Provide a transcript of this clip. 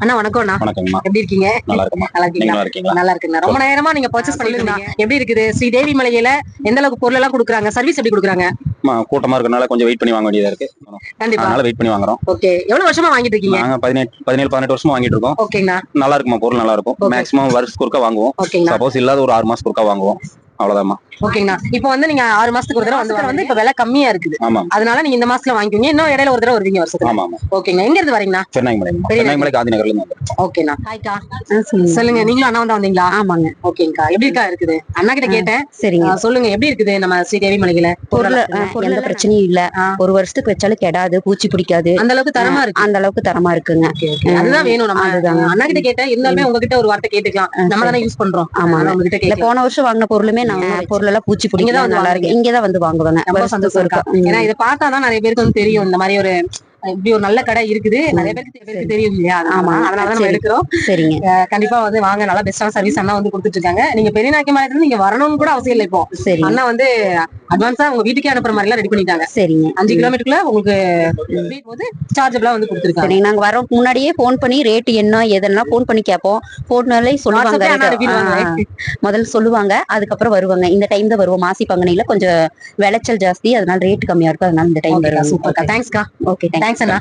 அண்ணா வணக்கம் அண்ணா. வணக்கங்கம்மா. எப்படி இருக்கீங்க? நல்லா இருக்குமா. நல்லா நீங்க நல்லா இருக்கீங்களா? இருக்கீங்களா? நல்லா இருக்குங்க. ரொம்ப நேரமா நீங்க பர்ச்சேஸ் பண்ணிருந்தீங்க. எப்படி இருக்குது ஸ்ரீ தேவி மலையில எந்த அளவுக்கு பொருள் எல்லாம் கொடுக்குறாங்க, சர்வீஸ் எப்படி கொடுக்குறாங்க? கூட்டமா இருக்கனால கொஞ்சம் வெயிட் பண்ணி வாங்க வேண்டியதா இருக்கு. கண்டிப்பா. அதனால வெயிட் பண்ணி வாங்குறோம். ஓகே. எவ்வளவு வருஷமா வாங்கிட்டு இருக்கீங்க? நாங்க 18 வருஷமா வாங்கிட்டு இருக்கோம். ஓகேங்கண்ணா. நல்லா இருக்குமா, பொருள் நல்லா இருக்கும். மேக்ஸிமம் வருஷத்துக்கு ஒருக்கா வாங்குவோம். ஓகேங்கண்ணா. சப்போஸ் இல்லாத ஒரு 6 மாசத்துக்கு ஒருக்கா வாங்குவோம். அவ்வளவுதாம்மா. ஓகேங்கண்ணா. இப்போ வந்து நீங்க 6 மாசத்துக்கு ஒரு தடவை வந்து இப்ப விலை கம்மியா இருக்குது. ஆமா. அதனால நீங்க இந்த மாசத்துல வாங்கிக்கோங்க. இன்னும் இடையில ஒரு தடவை வருவீங்க வருஷத்துக்கு. ஆமா ஆமா. ஓகேங்க. எங்க இருந்து வரீங்கண்ணா? சென்னை காந்தி நகர்ல இருந்து. ஓகேண்ணா. ஹாய்க்கா. சொல்லுங்க. நீங்களும் அண்ணா வந்து வந்தீங்களா? ஆமாங்க. ஓகேங்கக்கா. எப்படி இருக்கா இருக்குது? அண்ணா கிட்ட கேட்டேன். சரிங்க. சொல்லுங்க எப்படி இருக்குது நம்ம ஸ்ரீ தேவி மலையில? பொருள் எந்த பிரச்சனையும் இல்ல. ஒரு வருஷத்துக்கு வச்சாலும் கெடாது, பூச்சி பிடிக்காது. அந்த அளவுக்கு தரமா இருக்கு. அந்த அளவுக்கு தரமா இருக்குங்க. அதுதான் வேணும். நம்ம அண்ணா கிட்ட கேட்டேன். இருந்தாலுமே உங்ககிட்ட ஒரு வார்த்தை கேட்டுக்கலாம். நம்ம தானே யூஸ் பண்றோம். ஆமா. உங்ககிட்ட இல்ல, போன வருஷம் வாங்கின பொருளுமே நான் பொருள் எல்லாம் பூச்சி பிடிக்காது, நல்லா இருக்கு. இங்கதான் வந்து வாங்குவாங்க. சந்தோஷம் இருக்கா? ஏன்னா இதை பார்த்தாதான் நிறைய பேருக்கு வந்து தெரியும் இந்த மாதிரி ஒரு இப்படி ஒரு நல்ல கடை இருக்குது. நிறைய பேருக்கு தெரியும் இல்லையா? ஆமா. அதனாலதான் நம்ம எடுக்கிறோம். சரிங்க. கண்டிப்பா வந்து வாங்க. நல்லா பெஸ்டான சர்வீஸ் அண்ணா வந்து கொடுத்துட்டு இருக்காங்க. நீங்க பெரியநாயக்கி மலையில நீங்க வரணும்னு கூட அவசியம் இல்லை. இப்போ சரி, அண்ணா வந்து அட்வான்ஸா உங்க வீட்டுக்கே அனுப்புற மாதிரி எல்லாம் ரெடி பண்ணிட்டாங்க. சரிங்க. 5 கிலோமீட்டருக்குள்ள உங்களுக்கு போது சார்ஜபிளா வந்து கொடுத்துருக்காங்க. நாங்க வரோம் முன்னாடியே போன் பண்ணி ரேட் என்ன எதெல்லாம் போன் பண்ணி கேட்போம். போனாலே சொல்லுவாங்க, முதல்ல சொல்லுவாங்க. அதுக்கப்புறம் வருவாங்க. இந்த டைம் தான் வருவோம். மாசி பங்குனியில கொஞ்சம் விளைச்சல் ஜாஸ்தி, அதனால ரேட் கம்மியா இருக்கும். அதனால இந்த டைம் வருவாங்க. சூப்பர்க்கா. தேங்க்ஸ்க்கா. ஓகே, தேங்க்ஸ் அண்ணா.